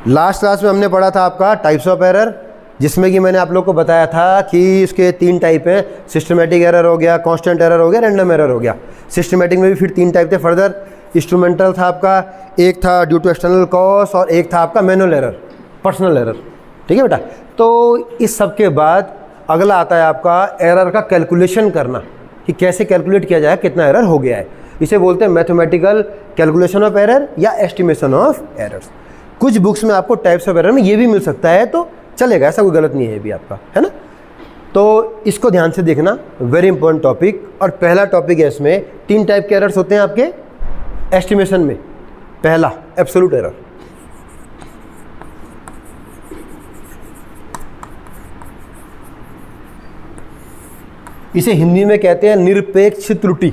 Last class में हमने पढ़ा था आपका टाइप्स ऑफ एरर, जिसमें कि मैंने आप लोग को बताया था कि इसके 3 टाइप हैं, सिस्टमेटिक एरर हो गया, कांस्टेंट एरर हो गया, रैंडम एरर हो गया। सिस्टमेटिक में भी फिर 3 टाइप थे फर्दर। इंस्ट्रूमेंटल था आपका, एक था ड्यू टू एक्सटर्नल कॉज और एक था आपका मैनुअल एरर, पर्सनल एरर। ठीक है बेटा। तो इस सब के बाद अगला आता है आपका एरर का कैलकुलेशन करना, कि कैसे कैलकुलेट किया जाए कितना एरर हो गया है। इसे बोलते हैं मैथमेटिकल कैलकुलेशन ऑफ एरर या एस्टिमेशन ऑफ एरर्स। कुछ बुक्स में आपको टाइप्स ऑफ एरर में ये भी मिल सकता है, तो चलेगा, ऐसा कोई गलत नहीं है ये भी आपका, है ना। तो इसको ध्यान से देखना, वेरी इंपॉर्टेंट टॉपिक। और पहला टॉपिक है इसमें 3 टाइप के एरर्स होते हैं आपके एस्टिमेशन में। पहला एब्सोल्यूट एरर, इसे हिंदी में कहते हैं निरपेक्ष त्रुटि।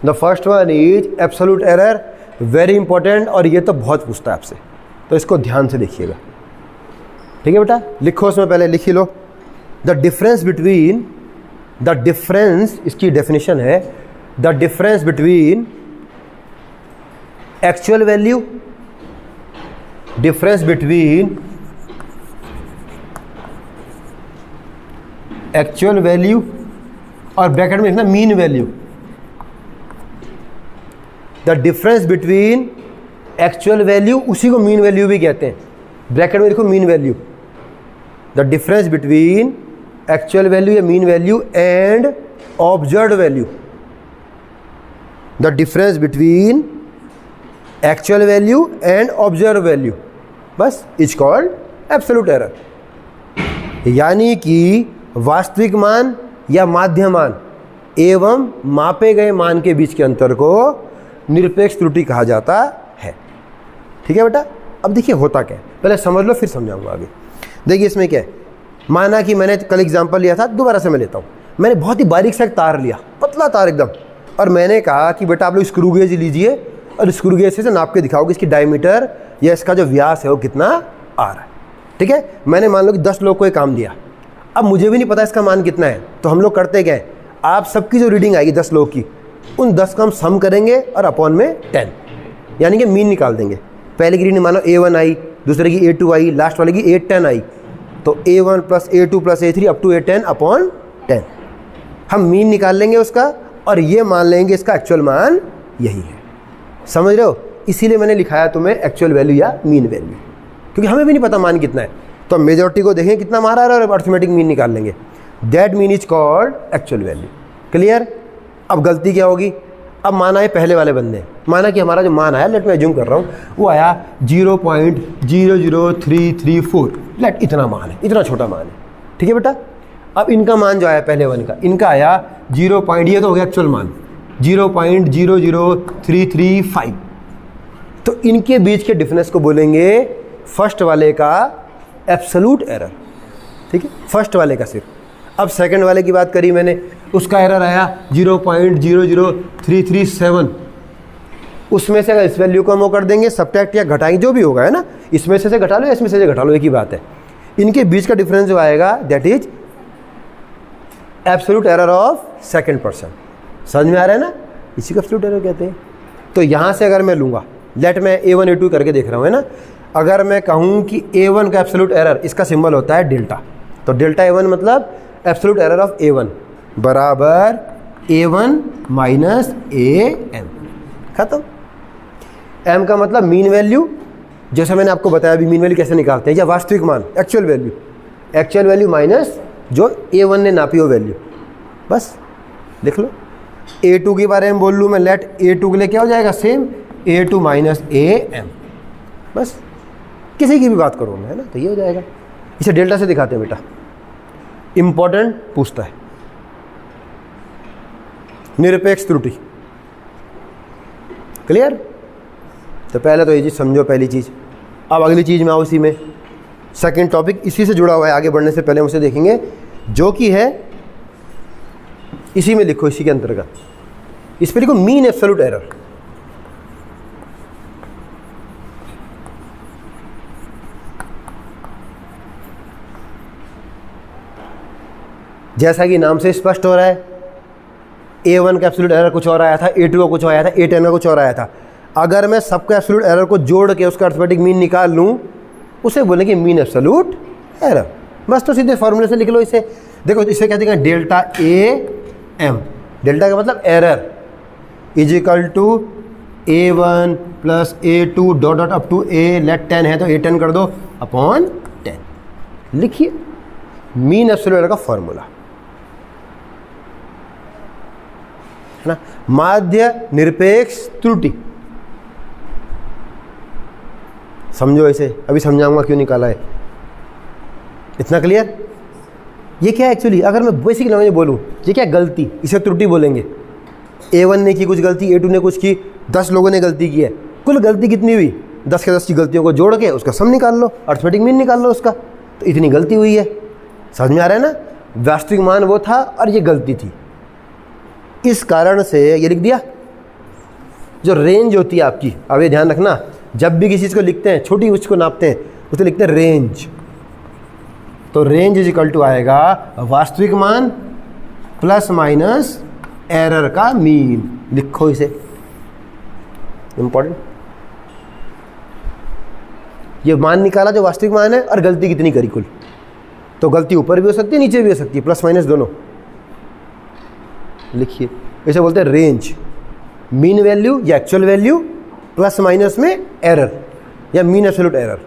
The first one is absolute error, very important, और ये तो बहुत पूछता है आपसे, तो इसको ध्यान से देखिएगा। ठीक है बेटा, लिखो उसमें, पहले लिख ही लो। The difference between, the difference, इसकी डेफिनेशन है the difference between actual value, difference between actual value और ब्रैकेट में लिखना mean value. The difference between actual value, उसी को मीन वैल्यू भी कहते हैं, ब्रैकेट में लिखो mean value. The difference between actual value या mean value and observed value, the difference between actual value and observe value, बस इज कॉल्ड एब्सोल्यूट एरर। यानी कि वास्तविक मान या माध्य मान एवं मापे गए मान के बीच के अंतर को निरपेक्ष त्रुटि कहा जाता है। ठीक है बेटा। अब देखिए होता क्या है, पहले समझ लो फिर समझाऊंगा आगे। देखिए इसमें क्या है, माना कि मैंने कल एग्जांपल लिया था, दोबारा से मैं लेता हूँ। मैंने बहुत ही बारीक सा एक तार लिया, पतला तार एकदम, और मैंने कहा कि बेटा आप लोग स्क्रू गेज लीजिए और स्क्रू गेज से नाप के दिखाओ कि इसकी डायमीटर या इसका जो व्यास है वो कितना आ रहा है। ठीक है। मैंने मान लो कि 10 लोग को एक काम दिया, अब मुझे भी नहीं पता इसका मान कितना है, तो हम लोग करते गए, आप सबकी जो रीडिंग आएगी 10 लोग की, उन 10 का हम सम करेंगे और अपॉन में 10, यानी कि मीन निकाल देंगे। पहले की रीडिंग मानो A1 आई, दूसरे की A2 आई, लास्ट वाले की A10 आई, तो A1 plus A2 plus A3 up to A10 upon 10। हम मीन निकाल लेंगे उसका और ये मान लेंगे इसका एक्चुअल मान यही है। समझ रहे हो, इसीलिए मैंने लिखाया तुम्हें एक्चुअल वैल्यू या मीन वैल्यू, क्योंकि हमें भी नहीं पता मान कितना है। तो मेजॉरिटी को देखें कितना मान आ रहा है और अर्थमेटिक मीन निकाल लेंगे। That mean is called actual value. Clear. अब गलती क्या होगी, अब माना है पहले वाले बंदे, माना कि हमारा जो मान आया, लेट मैं एज्यूम कर रहा हूँ, वो आया 0.00334, लेट इतना मान है, इतना छोटा मान है। ठीक है बेटा। अब इनका मान जो आया पहले वन का, इनका आया 0. ये तो हो गया एक्चुअल मान 0.00335। तो इनके बीच के डिफरेंस को बोलेंगे फर्स्ट वाले का एब्सोल्यूट एरर। ठीक है, फर्स्ट वाले का सिर्फ। अब सेकंड वाले की बात करी मैंने, उसका एरर आया 0.00337। उसमें से अगर इस वैल्यू को हम वो कर देंगे, सब्ट्रैक्ट या घटाएंगे, जो भी होगा, है ना, इसमें से घटा लो या इसमें से घटा लो, एक ही बात है। इनके बीच का डिफरेंस जो आएगा that is absolute error of second person. समझ में आ रहा है ना, इसी को एब्सोल्यूट एरर कहते हैं। तो यहाँ से अगर मैं लूँगा, लेट मैं A1 A2 करके देख रहा हूँ, है ना, अगर मैं कहूँ कि A1 का एब्सोल्यूट एरर, इसका सिंबल होता है डेल्टा, तो डेल्टा A1 मतलब एब्सोल्यूट एरर ऑफ A1 बराबर A1 माइनस AM, खत्म। M का मतलब मीन वैल्यू, जैसा मैंने आपको बताया अभी मीन वैल्यू कैसे निकालते हैं, या वास्तविक मान actual value, actual value minus जो A1 ने नापी हो वैल्यू, बस लिख लो। A2 के बारे में बोल लूँ मैं, लेट A2 के लिए क्या हो जाएगा, सेम A2 माइनस AM, बस किसी की भी बात करूँ मैं, है ना, तो ये हो जाएगा। इसे डेल्टा से दिखाते हैं बेटा, इंपॉर्टेंट पूछता है। निरपेक्ष त्रुटि, क्लियर। तो पहले तो ये चीज़ समझो, पहली चीज़। अब अगली चीज़ में आओ, इसी में सेकंड टॉपिक इसी से जुड़ा हुआ है, आगे बढ़ने से पहले हम उसे देखेंगे, जो कि है इसी में लिखो, इसी के अंतर्गत। इस पर लिखो मीन एब्सोल्यूट एरर। जैसा कि नाम से स्पष्ट हो रहा है, A1 का एब्सोल्यूट एरर कुछ और आया था, A2 का कुछ और आया था, A10 का कुछ और आया था। अगर मैं सबका एब्सोल्यूट एरर को जोड़ के उसका अर्थमेटिक मीन निकाल लूँ, उसे बोलेंगे मीन एब्सोल्यूट एरर। बस तो सीधे फॉर्मूले से लिख लो इसे। देखो इसे कहते हैं डेल्टा ए एम, डेल्टा का मतलब error is equal to A1 plus A2 dot dot up to A, let 10 है तो A10 कर दो अपॉन 10। लिखिए मीन एब्सोल्यूट एरर का फॉर्मूला है ना। माध्य निरपेक्ष त्रुटि, समझो इसे, अभी समझाऊंगा क्यों निकाला है। इतना क्लियर? ये क्या है एक्चुअली, अगर मैं बेसिक लैंग्वेज में बोलूँ, ये क्या गलती, इसे त्रुटि बोलेंगे। A1 ने की कुछ गलती, A2 ने कुछ की, 10 लोगों ने गलती की है, कुल गलती कितनी हुई? 10 के 10 की गलतियों को जोड़ के उसका सम निकाल लो, अर्थमेटिक मीन निकाल लो उसका, तो इतनी गलती हुई है। समझ में आ रहा है ना? वास्तविक मान वो था और ये गलती थी, इस कारण से ये लिख दिया। जो रेंज होती है आपकी, अब ये ध्यान रखना, जब भी किसी चीज़ को लिखते हैं, छोटी चीज़ को नापते हैं, उसे लिखते हैं रेंज। तो रेंज इज इक्वल टू आएगा वास्तविक मान प्लस माइनस एरर का मीन। लिखो इसे, इंपॉर्टेंट। ये मान निकाला जो वास्तविक मान है और गलती कितनी करी कुल, तो गलती ऊपर भी हो सकती है नीचे भी हो सकती है, प्लस माइनस दोनों। लिखिए इसे बोलते हैं रेंज, मीन वैल्यू या एक्चुअल वैल्यू प्लस माइनस में एरर या मीन एब्सोल्यूट एरर।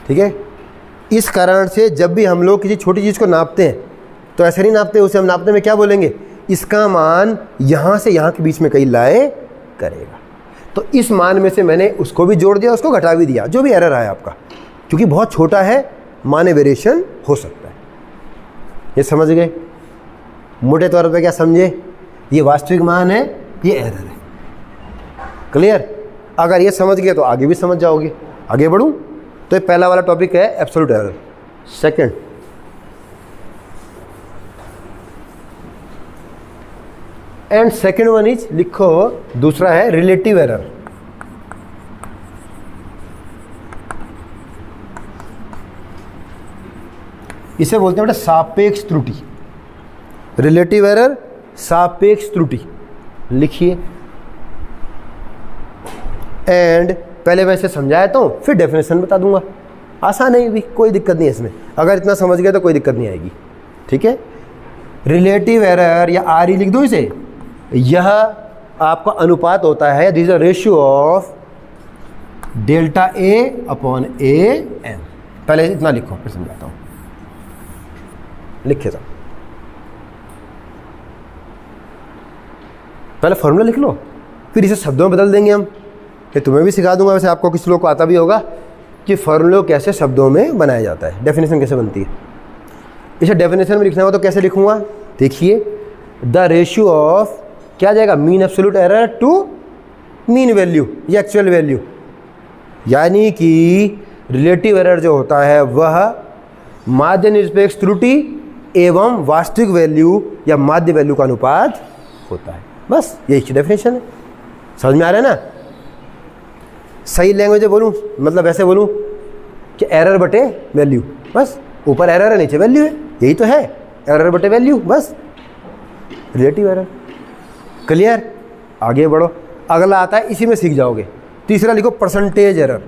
ठीक है, इस कारण से जब भी हम लोग किसी छोटी चीज़ को नापते हैं तो ऐसे नहीं नापते, उसे हम नापने में क्या बोलेंगे, इसका मान यहाँ से यहाँ के बीच में कहीं लाए करेगा। तो इस मान में से मैंने उसको भी जोड़ दिया, उसको घटा भी दिया, जो भी एरर आया आपका, क्योंकि बहुत छोटा है, मान में वेरिएशन हो सकता है। ये समझ गए? मोटे तौर पे क्या समझे, ये वास्तविक मान है, ये एरर है। क्लियर? अगर ये समझ गए तो आगे भी समझ जाओगे। आगे बढ़ूं तो ये पहला वाला टॉपिक है absolute error. Second, and second one is, लिखो दूसरा है रिलेटिव एरर। इसे बोलते हैं बेटा सापेक्ष त्रुटि। रिलेटिव एरर, सापेक्ष त्रुटि। लिखिए, एंड पहले मैं इसे समझाया हूँ, फिर डेफिनेशन बता दूंगा। आसान है भी, कोई दिक्कत नहीं है इसमें, अगर इतना समझ गए तो कोई दिक्कत नहीं आएगी। ठीक है, रिलेटिव एरर या आर ई लिख दो इसे, यह आपका अनुपात होता है, this is a ratio of delta A upon A M. पहले इतना लिखो फिर समझाता हूँ। लिखे जाओ, पहले फॉर्मूला लिख लो, फिर इसे शब्दों में बदल देंगे हम। ये तुम्हें भी सिखा दूंगा, वैसे आपको किसी लोग को आता भी होगा कि फॉर्मूले कैसे शब्दों में बनाया जाता है, डेफिनेशन कैसे बनती है। इसे डेफिनेशन में लिखना हो तो कैसे लिखूंगा, देखिए, द रेशियो ऑफ क्या जाएगा, mean absolute error to mean value या एक्चुअल वैल्यू। यानी कि रिलेटिव एरर जो होता है वह माध्य निरपेक्ष त्रुटि एवं वास्तविक वैल्यू या माध्य वैल्यू का अनुपात होता है। बस यही डेफिनेशन है। समझ में आ रहा है ना? सही लैंग्वेज में बोलूँ, मतलब ऐसे बोलूँ कि एरर बटे वैल्यू, बस ऊपर एरर है नीचे वैल्यू है, यही तो है, एरर बटे वैल्यू, बस रिलेटिव एरर। क्लियर? आगे बढ़ो, अगला आता है, इसी में सीख जाओगे। तीसरा लिखो परसेंटेज एरर।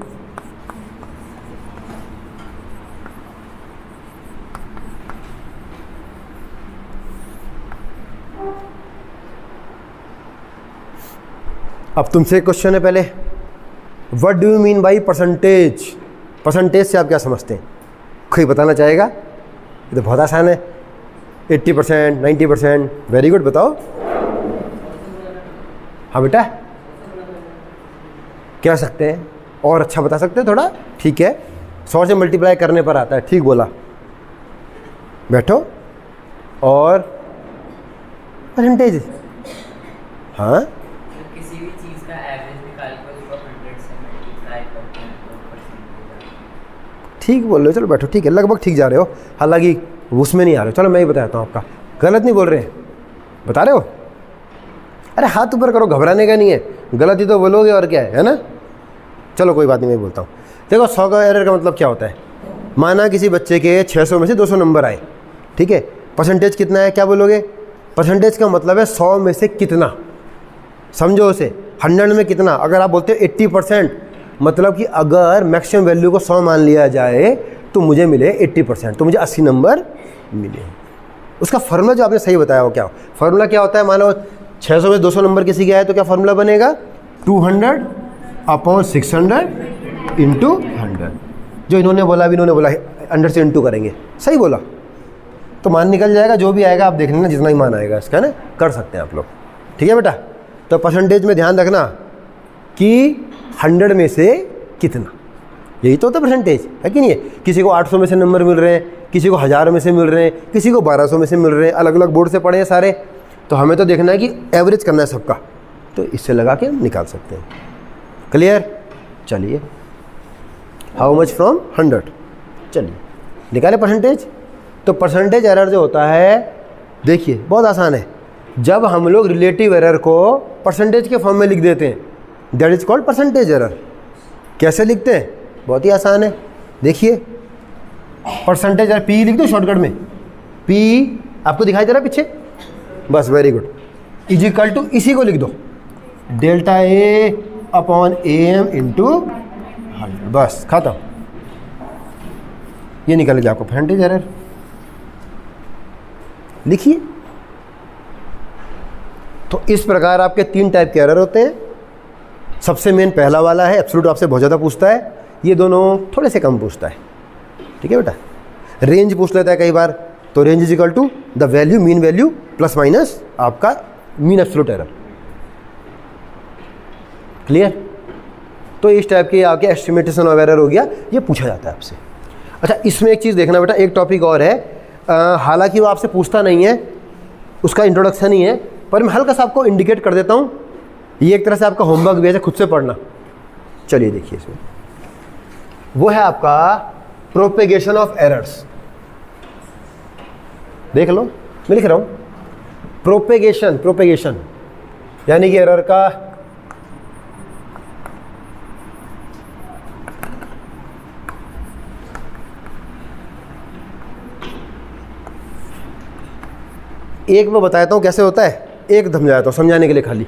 अब तुमसे एक क्वेश्चन है पहले, what do you mean by percentage? Percentage से आप क्या समझते हैं? कोई बताना चाहेगा? ये तो बहुत आसान है, 80%, 90%। वेरी गुड, बताओ। हाँ बेटा, क्या सकते हैं और अच्छा बता सकते हैं थोड़ा? ठीक है, 100 से मल्टीप्लाई करने पर आता है, ठीक बोला। बैठो, और परसेंटेज, हाँ किसी भी चीज़ का एवरेज निकाल कर उसको 100 से मल्टीप्लाई करते हैं तो परसेंटेज। ठीक बोल रहे हो, चलो बैठो, ठीक है, लगभग ठीक जा रहे हो, हालांकि उसमें नहीं आ रहे हो। चलो मैं ही बताता हूँ, आपका गलत नहीं बोल रहे हैं, बता रहे हो। अरे हाथ ऊपर करो, घबराने का नहीं है, गलत ही तो बोलोगे और क्या है ना। चलो कोई बात नहीं, मैं बोलता हूँ। देखो 100 का एरर का मतलब क्या होता है, माना किसी बच्चे के 600 में से 200 नंबर आए, ठीक है, परसेंटेज कितना है, क्या बोलोगे? परसेंटेज का मतलब है 100 में से कितना, समझो उसे। 100 में कितना, अगर आप बोलते हो 80%, मतलब कि अगर मैक्सिमम वैल्यू को 100 मान लिया जाए तो मुझे मिले 80%, तो मुझे 80 नंबर मिले। उसका फार्मूला जो आपने सही बताया हो, क्या फार्मूला क्या होता है? मान लो 600 में 200 नंबर किसी के आए तो क्या फार्मूला बनेगा? 200/600 इंटू 100। जो इन्होंने बोला, अभी इन्होंने बोला 100 से इंटू करेंगे, सही बोला तो मान निकल जाएगा। जो भी आएगा आप देख लेना, जितना ही मान आएगा इसका ना, कर सकते हैं आप लोग। ठीक है बेटा, तो परसेंटेज में ध्यान रखना कि 100 में से कितना, यही तो होता है परसेंटेज, है कि नहीं है? किसी को 800 में से नंबर मिल रहे हैं, किसी को 1000 में से मिल रहे हैं, किसी को 1200 में से मिल रहे हैं, अलग अलग बोर्ड से पढ़े हैं सारे। तो हमें तो देखना है कि एवरेज करना है सबका, तो इससे लगा के निकाल सकते हैं। क्लियर? चलिए, हाउ मच फ्रॉम 100, चलिए निकाले परसेंटेज। तो परसेंटेज एरर जो होता है, देखिए बहुत आसान है। जब हम लोग रिलेटिव एरर को परसेंटेज के फॉर्म में लिख देते हैं, that is called percentage error. कैसे लिखते हैं? बहुत ही आसान है। देखिए परसेंटेज एरर पी लिख दो शॉर्टकट में, पी आपको दिखाई दे रहा है पीछे, बस very good, is equal to इसी को लिख दो, delta A upon AM into 100, बस खत्म। ये निकल गया आपको परसेंटेज एरर। लिखिए। तो इस प्रकार आपके 3 टाइप के एरर होते हैं। सबसे मेन पहला वाला है, एब्सोल्यूट आपसे बहुत ज़्यादा पूछता है, ये दोनों थोड़े से कम पूछता है। ठीक है बेटा, रेंज पूछ लेता है कई बार, तो range is equal to the value, mean value plus minus आपका मीन एब्सोल्यूट एरर। क्लियर? तो इस टाइप के आपके एस्टिमेटेशन ऑफ एरर हो गया, ये पूछा जाता है आपसे। अच्छा, इसमें एक चीज़ देखना बेटा, एक टॉपिक और है, हालांकि वो आपसे पूछता नहीं है, उसका इंट्रोडक्शन ही है, पर मैं हल्का सा आपको इंडिकेट कर देता हूँ। ये एक तरह से आपका होमवर्क भी है, खुद से पढ़ना। चलिए देखिए, इसमें वो है आपका प्रोपेगेशन ऑफ एरर्स। देख लो, मैं लिख रहा हूँ प्रोपेगेशन, प्रोपेगेशन यानी कि एरर का एक मैं बताता हूँ कैसे होता है, एक समझा जाता हूँ समझाने के लिए खाली,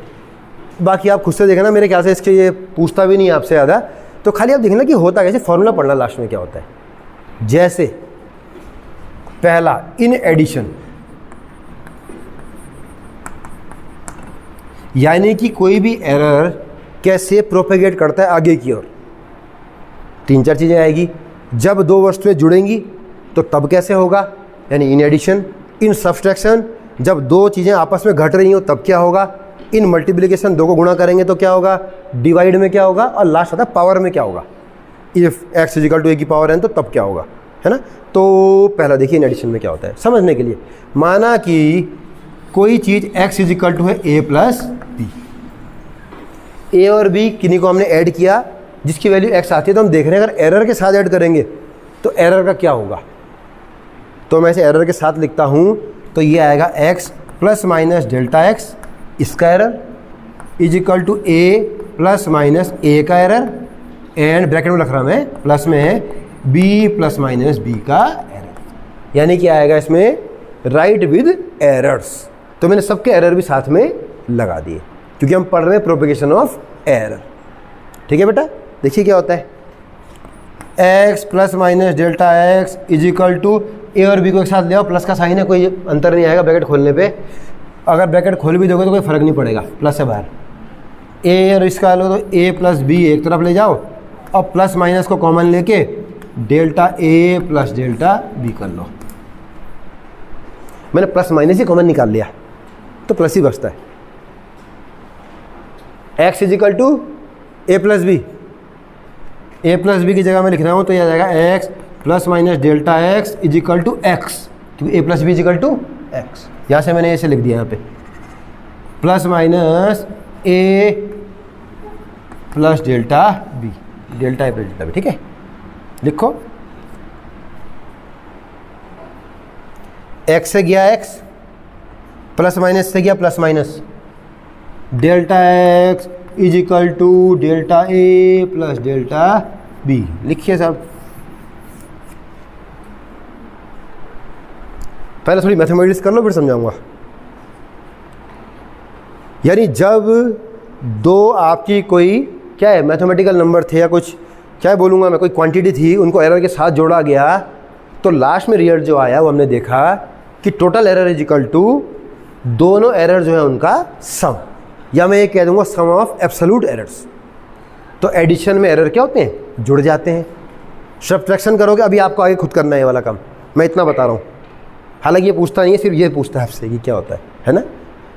बाकी आप खुद से देखना। मेरे ख्याल से इसके ये पूछता भी नहीं है आपसे ज़्यादा, तो खाली आप देखना कि होता कैसे, फॉर्मूला पढ़ना लास्ट में क्या होता है। जैसे पहला इन एडिशन, यानी कि कोई भी एरर कैसे प्रोपेगेट करता है आगे की ओर। 3-4 चीज़ें आएगी। जब 2 वस्तुएं जुड़ेंगी तो तब कैसे होगा, यानी इन एडिशन। इन सब्सट्रैक्शन, जब 2 चीज़ें आपस में घट रही हो तब क्या होगा। इन मल्टीप्लिकेशन, 2 को गुणा करेंगे तो क्या होगा, डिवाइड में क्या होगा, और लास्ट आता है पावर में क्या होगा। If x is equal to a की पावर n तो तब क्या होगा, है ना। तो पहला देखिए इन एडिशन में क्या होता है, समझने के लिए। माना कि कोई चीज़ x इजिकल टू है a प्लस बी, ए और बी किन्हीं को हमने ऐड किया, जिसकी वैल्यू x आती है, तो हम देख रहे हैं अगर एरर के साथ ऐड करेंगे तो एरर का क्या होगा। तो मैं इसे एरर के साथ लिखता हूँ, तो ये आएगा x plus minus delta x, इसका error is equal to a plus minus a का एरर, एंड ब्रैकेट में रख रहा मैं, प्लस में है b प्लस माइनस b का एरर। यानी कि आएगा इसमें राइट विद एरर्स। तो मैंने सबके एरर भी साथ में लगा दिए, क्योंकि हम पढ़ रहे हैं प्रोपेगेशन ऑफ एरर। ठीक है बेटा, देखिए क्या होता है, x plus minus delta x is equal to A और बी को एक साथ ले आओ, प्लस का साइन है, कोई अंतर नहीं आएगा ब्रैकेट खोलने पे। अगर ब्रैकेट खोल भी दोगे तो कोई फ़र्क नहीं पड़ेगा, प्लस से बाहर। ए और इसका लो तो a प्लस बी एक तरफ ले जाओ, और प्लस माइनस को कॉमन लेके delta a plus delta b कर लो। मैंने प्लस माइनस ही कॉमन निकाल लिया तो प्लस ही बचता है। x is equal to A plus B, A plus B की जगह मैं लिख रहा हूँ तो यह आ जाएगा x plus minus delta x is equal to x, क्योंकि A plus B is equal to x. यहाँ से मैंने ऐसे लिख दिया, यहाँ पे plus minus A plus delta B, delta A plus delta B. ठीक है, लिखो x से गया x, प्लस माइनस से गया plus minus, delta x is equal to delta A plus delta B. लिखिए साहब, पहले थोड़ी मैथमेटिक्स कर लो फिर समझाऊंगा। यानी जब दो आपकी कोई क्या है मैथमेटिकल नंबर थे या कुछ क्या बोलूँगा मैं, कोई क्वांटिटी थी, उनको एरर के साथ जोड़ा गया, तो लास्ट में रिजल्ट जो आया वो हमने देखा कि total error is equal to दोनों एरर जो है उनका सम, या मैं ये कह दूंगा सम ऑफ एब्सोल्यूट एरर्स। तो एडिशन में एरर क्या होते हैं, जुड़ जाते हैं। सब्ट्रैक्शन करोगे, अभी आपको आगे खुद करना है ये वाला काम, मैं इतना बता रहा हूँ। हालांकि ये पूछता नहीं है, सिर्फ ये पूछता है आपसे कि क्या होता है ना।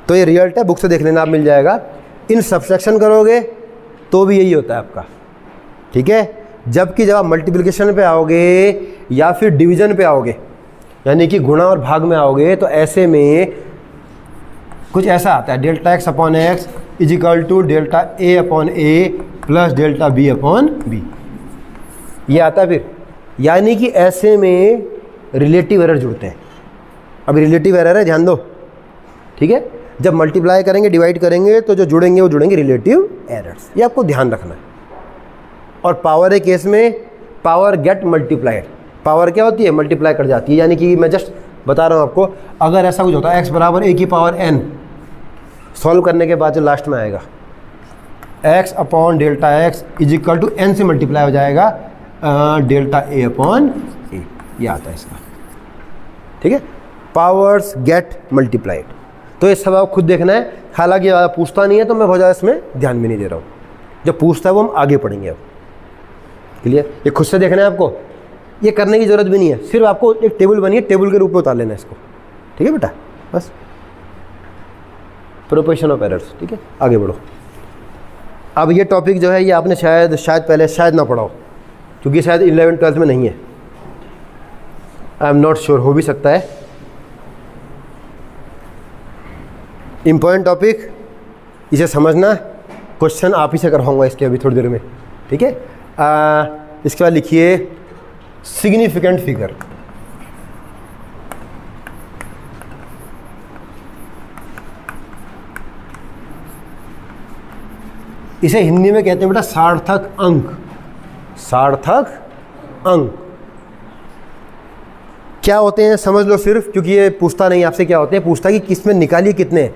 तो ये रिजल्ट है, बुक से देख लेना, आप मिल जाएगा। इन सब्ट्रैक्शन करोगे तो भी यही होता है आपका, ठीक है। जबकि जब आप मल्टीप्लिकेशन पे आओगे या फिर डिवीजन पे आओगे, यानी कि गुणा और भाग में आओगे, तो ऐसे में कुछ ऐसा आता है, delta X upon X is equal to delta A upon A plus delta B upon B, ये आता है फिर। यानी कि ऐसे में रिलेटिव एरर जुड़ते हैं। अब रिलेटिव एरर है, ध्यान दो, ठीक है। जब मल्टीप्लाई करेंगे, डिवाइड करेंगे, तो जो जुड़ेंगे वो जुड़ेंगे रिलेटिव एरर्स, ये आपको ध्यान रखना है। और पावर के केस में पावर गेट मल्टीप्लाइड, पावर क्या होती है, मल्टीप्लाई कर जाती है। यानी कि मैं जस्ट बता रहा हूँ आपको, अगर ऐसा कुछ होता है एक्स बराबर ए की पावर एन, सॉल्व करने के बाद जो लास्ट में आएगा X upon delta X is equal to N से मल्टीप्लाई हो जाएगा डेल्टा ए अपॉन ए, ये आता है इसका, ठीक है। पावर्स गेट मल्टीप्लाइड, तो ये सब आप खुद देखना है। हालांकि पूछता नहीं है तो मैं बहुत ज़्यादा इसमें ध्यान भी नहीं दे रहा हूँ, जब पूछता है वो हम आगे पढ़ेंगे। अब क्लियर, ये खुद से देखना है आपको, ये करने की ज़रूरत भी नहीं है, सिर्फ आपको एक टेबल बनी है, टेबल के रूप में उतार लेना है इसको, ठीक है बेटा, बस। प्रोपोर्शन ऑफ एरर्स, ठीक है, आगे बढ़ो। अब ये टॉपिक जो है ये आपने शायद पहले शायद ना पढ़ा हो, क्योंकि शायद 11th-12th में नहीं है, आई एम नॉट श्योर, हो भी सकता है। इम्पोर्टेंट टॉपिक, इसे समझना, क्वेश्चन आप ही से करवाऊंगा इसके अभी थोड़ी देर में, ठीक है। इसके बाद लिखिए सिग्निफिकेंट फिगर। इसे हिंदी में कहते हैं बेटा सार्थक अंक। सार्थक अंक क्या होते हैं समझ लो सिर्फ, क्योंकि ये पूछता नहीं आपसे क्या होते हैं, पूछता है कि किसमें निकालिए कितने,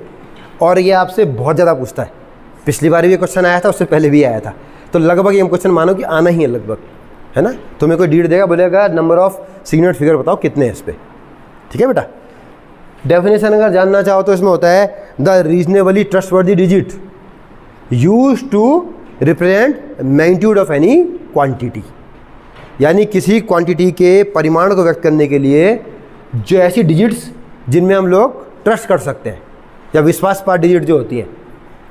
और ये आपसे बहुत ज़्यादा पूछता है। पिछली बार भी ये क्वेश्चन आया था, उससे पहले भी आया था, तो लगभग ये क्वेश्चन मानो कि आना ही है लगभग, है ना। तुम्हें कोई डीट देगा, बोलेगा नंबर ऑफ सिग्निफिकेंट फिगर बताओ कितने हैं इस पर, ठीक है बेटा। डेफिनेशन अगर जानना चाहो तो इसमें होता है the reasonably trustworthy digit used to represent magnitude of any quantity, यानी किसी क्वांटिटी के परिमाण को व्यक्त करने के लिए जो ऐसी डिजिट्स जिनमें हम लोग ट्रस्ट कर सकते हैं, या विश्वास पात्र डिजिट जो होती हैं,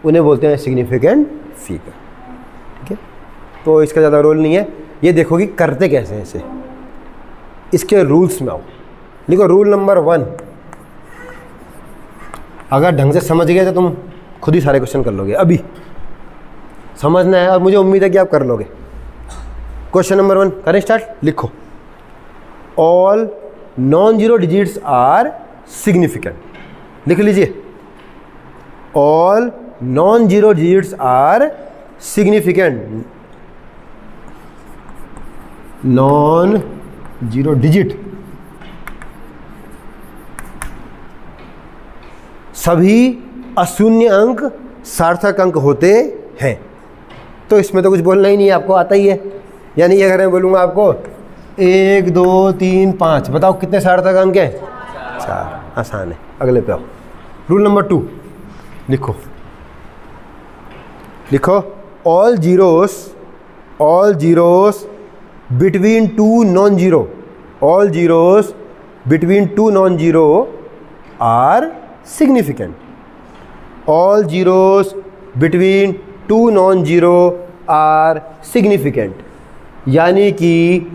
उन्हें बोलते हैं सिग्निफिकेंट फिगर, ठीक है। तो इसका ज़्यादा रोल नहीं है, ये देखो कि करते कैसे हैं इसे। इसके रूल्स में आओ, लिखो रूल नंबर 1। अगर ढंग से समझ गए तो तुम खुद ही सारे क्वेश्चन कर लोगे, अभी समझना है और मुझे उम्मीद है कि आप कर लोगे। क्वेश्चन नंबर 1 करें स्टार्ट, लिखो all non zero digits are significant, लिख लीजिए all non zero digits are significant. Non zero digit सभी अशून्य अंक सार्थक अंक होते हैं। तो इसमें तो कुछ बोलना ही नहीं है, आपको आता ही है। यानी अगर मैं बोलूँगा आपको 1 2 3 5, बताओ कितने सार्थक अंक हैं? 4, आसान है। अगले पे आओ, रूल नंबर 2 लिखो, लिखो all zeros between two non zero, all zeros between two non zero are significant, all zeros between two non zero are significant. यानी कि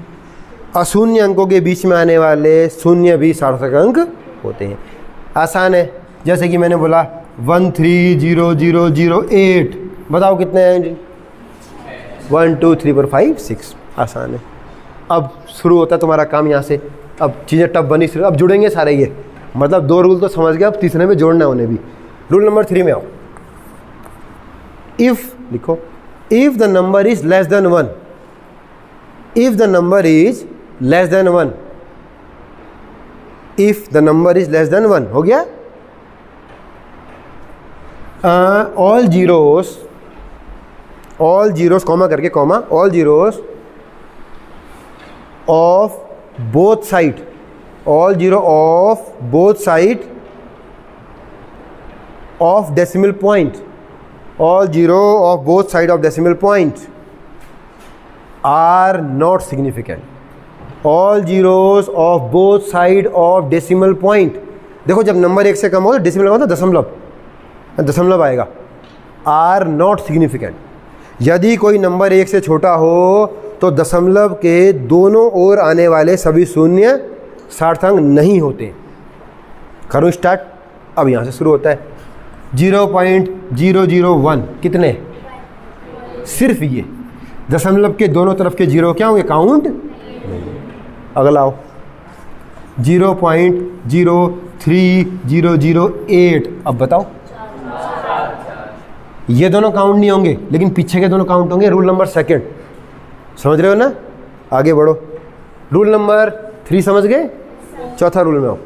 अशून्य अंकों के बीच में आने वाले शून्य भी सार्थक अंक होते हैं। आसान है, जैसे कि मैंने बोला 1 3 0 0 0 8, बताओ कितने हैं? 1 2 3 4 5 6, आसान है। अब शुरू होता है तुम्हारा काम यहाँ से। अब चीज़ें टफ बनी शुरू, अब जुड़ेंगे सारे ये, मतलब 2 रूल तो समझ गए, अब तीसरे में जोड़ना है उन्हें भी। रूल नंबर 3 में आओ, इफ लिखो if the number is less than 1, if the number is less than 1, if the number is less than 1 हो गया। All zeros all zeros comma करके comma all zeros of both side, all zero of both side of decimal point, all zero of both side of decimal point are not significant. All zeros of both side of decimal point, देखो जब number एक से कम हो तो decimal का मतलब दशमलव, दशमलव आएगा, आर नॉट सिग्निफिकेंट। यदि कोई नंबर एक से छोटा हो तो दशमलव के दोनों ओर आने वाले सभी शून्य सार्थक नहीं होते। करूँ स्टार्ट, अब यहाँ से शुरू होता है 0.001 कितने, सिर्फ ये दशमलव के दोनों तरफ के जीरो क्या होंगे, काउंट। अगला आओ 0.03008, अब बताओ ये दोनों काउंट नहीं होंगे लेकिन पीछे के दोनों काउंट होंगे। रूल नंबर सेकंड समझ रहे हो ना, आगे बढ़ो। रूल नंबर 3 समझ गए, चौथा रूल में आओ।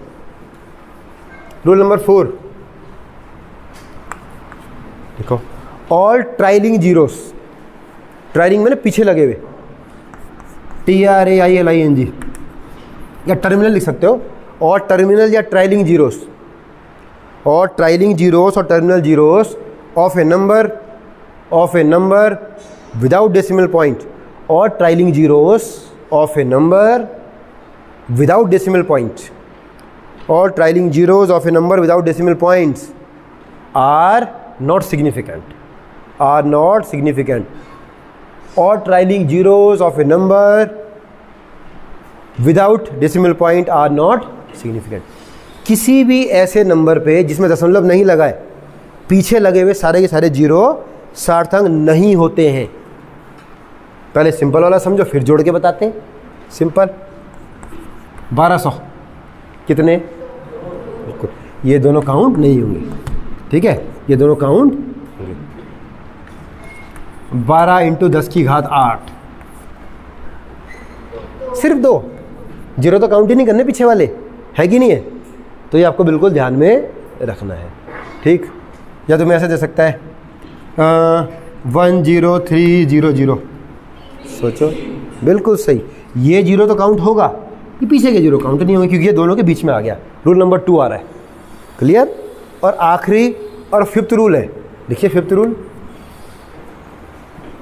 रूल नंबर 4 देखो, ऑल ट्राइलिंग जीरोस, ट्राइलिंग मैंने पीछे लगे हुए, TRAILING या टर्मिनल लिख सकते हो, और टर्मिनल या ट्राइलिंग जीरोस, और ट्राइलिंग जीरोस और terminal zeros of a number without decimal point, और trailing zeros of a number without decimal point, और trailing zeros of a number without decimal points are not significant, are not significant, or trailing zeros of a number without decimal point are not significant. किसी भी ऐसे number पे जिसमें दशमलव नहीं लगा है, पीछे लगे हुए सारे के सारे जीरो सार्थक नहीं होते हैं। पहले सिंपल वाला समझो फिर जोड़ के बताते हैं। सिंपल 1200 कितने, बिल्कुल ये दोनों काउंट नहीं होंगे, ठीक है, ये दोनों काउंट होंगे। 12 × 10 की घात 8, सिर्फ 2 जीरो तो काउंट ही नहीं करने पीछे वाले, है कि नहीं है, तो ये आपको बिल्कुल ध्यान में रखना है, ठीक। या तुम्हें ऐसे दे सकता है 10300, सोचो बिल्कुल सही, ये जीरो तो काउंट होगा, ये पीछे के जीरो काउंट नहीं होंगे क्योंकि ये दोनों के बीच में आ गया। रूल नंबर 2 आ रहा है, क्लियर। और आखिरी और 5th रूल है, देखिए 5th रूल,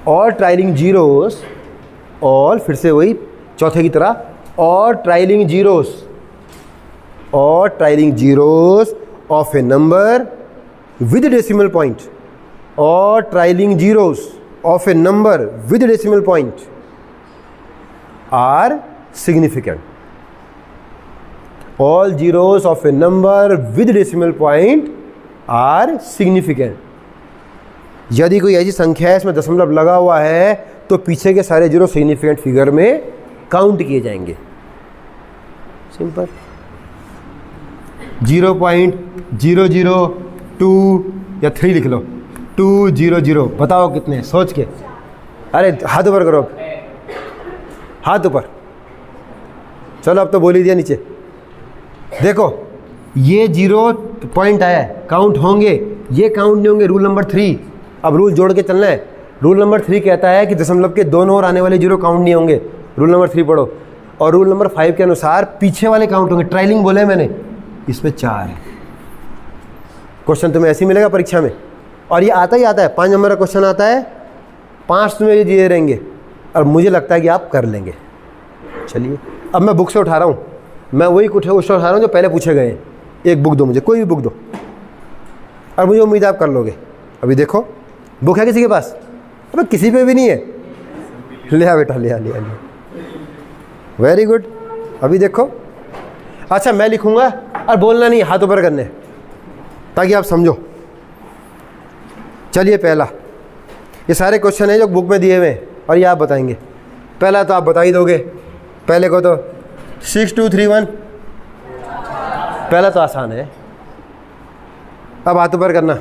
और ट्राइलिंग जीरोस, और फिर से वही चौथे की तरह, और trailing zeros of a number with decimal point, और trailing zeros of a number with decimal point are significant. All zeros of a number with decimal point are significant. यदि कोई ऐसी संख्या है इसमें दशमलव लगा हुआ है तो पीछे के सारे जीरो सिग्निफिकेंट फिगर में काउंट किए जाएंगे। सिंपल। 0.002 या 3 लिख लो, 200, बताओ कितने, सोच के, अरे हाथ ऊपर करो, हाथ ऊपर, चलो अब तो बोल ही दिया नीचे। देखो ये 0 पॉइंट आया है, काउंट होंगे, ये काउंट नहीं होंगे। रूल नंबर 3, अब रूल जोड़ के चलना है। रूल नंबर 3 कहता है कि दशमलव के दोनों ओर आने वाले जीरो काउंट नहीं होंगे। रूल नंबर 3 पढ़ो। और रूल नंबर 5 के अनुसार पीछे वाले काउंट होंगे। ट्राइलिंग बोले मैंने, इसमें 4 है। क्वेश्चन तुम्हें ऐसे ही मिलेगा परीक्षा में, और ये आता ही आता है, 5 नंबर का क्वेश्चन आता है, 5 तुम्हें ये दिए रहेंगे, और मुझे लगता है कि आप कर लेंगे। चलिए अब मैं बुक से उठा रहा हूँ, मैं वही कुछ उठा रहा हूँ जो पहले पूछे गए हैं। एक बुक दो मुझे, कोई भी बुक दो, और मुझे उम्मीद है आप कर लोगे। अभी देखो बुक है किसी के पास? अबे किसी पे भी नहीं है, ले आ बेटा, ले आ। Very good. अभी देखो, अच्छा मैं लिखूंगा और बोलना नहीं, हाथ ऊपर करने, ताकि आप समझो। चलिए पहला, ये सारे क्वेश्चन हैं जो बुक में दिए हुए हैं और ये आप बताएंगे। पहला तो आप बता ही दोगे, पहले को तो 6231, पहला तो आसान है। अब हाथ ऊपर करना,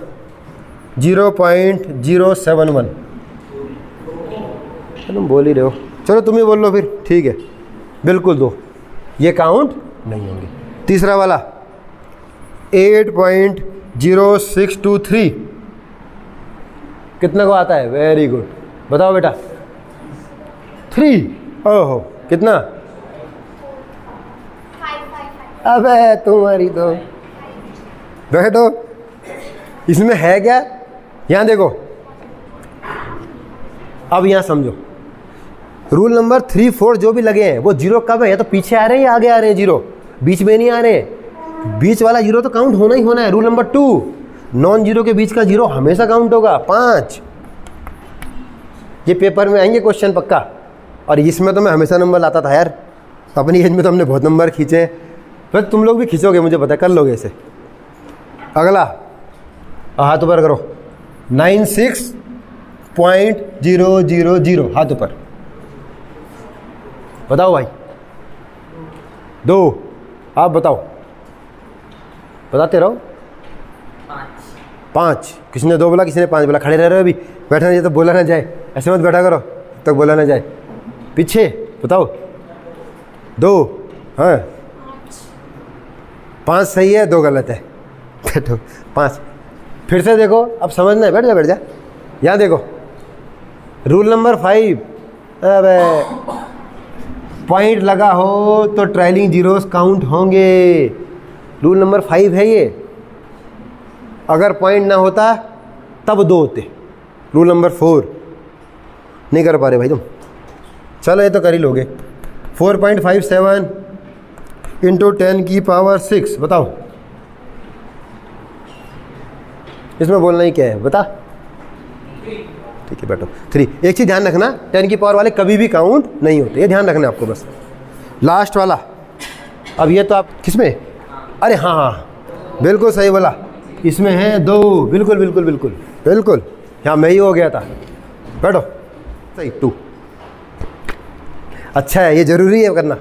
0.071, तुम बोल ही रहे हो, चलो तुम ही बोल लो फिर, ठीक है, बिल्कुल दो, ये काउंट नहीं होंगे। तीसरा वाला 8.0623, कितने को आता है? वेरी गुड, बताओ बेटा 3। ओहो कितना? अबे तुम्हारी तो बैठो, इसमें है क्या? यहाँ देखो, अब यहाँ समझो, रूल नंबर 3, 4 जो भी लगे हैं वो जीरो कब है? या तो पीछे आ रहे हैं या आगे आ रहे हैं जीरो, बीच में नहीं आ रहे हैं। बीच वाला जीरो तो काउंट होना ही होना है। रूल नंबर 2, नॉन जीरो के बीच का जीरो हमेशा काउंट होगा। 5, ये पेपर में आएंगे क्वेश्चन पक्का, और इसमें तो मैं हमेशा नंबर लाता था यार। अपनी एज में तो हमने बहुत नंबर खींचे, बस तुम लोग भी खींचोगे, मुझे पता, कर लोगे इसे। अगला हाथ ऊपर करो, 96.000 हाथ ऊपर। बताओ भाई, 2, आप बताओ, बताते रहो। 5, किसने 2 बोला, किसी ने 5 बोला? खड़े रह रहे हो अभी, बैठा नहीं जाए तो बोला ना जाए, ऐसे मत बैठा करो तब तक बोला ना जाए। पीछे बताओ, 2, हाँ 5 सही है, 2 गलत है। बैठो 5, फिर से देखो, अब समझना है, बैठ जा बैठ जा। यहाँ देखो, रूल नंबर 5, अबे पॉइंट लगा हो तो ट्रायलिंग जीरोस काउंट होंगे। रूल नंबर 5 है ये, अगर पॉइंट ना होता तब 2 होते। रूल नंबर 4 नहीं कर पा रहे भाई तुम, चलो ये तो कर ही लोगे। 4.57 इंटू 10 की पावर 6, बताओ इसमें बोलना ही क्या है, बता। ठीक है बैठो। 3, एक चीज़ ध्यान रखना, 10 की पावर वाले कभी भी काउंट नहीं होते, ये ध्यान रखना आपको बस। लास्ट वाला, अब ये तो आप किसमें, अरे हाँ हाँ बिल्कुल सही बोला, इसमें है 2, बिल्कुल बिल्कुल बिल्कुल बिल्कुल, यहाँ मैं ही हो गया था। बैठो सही 2, अच्छा है, ये ज़रूरी है करना।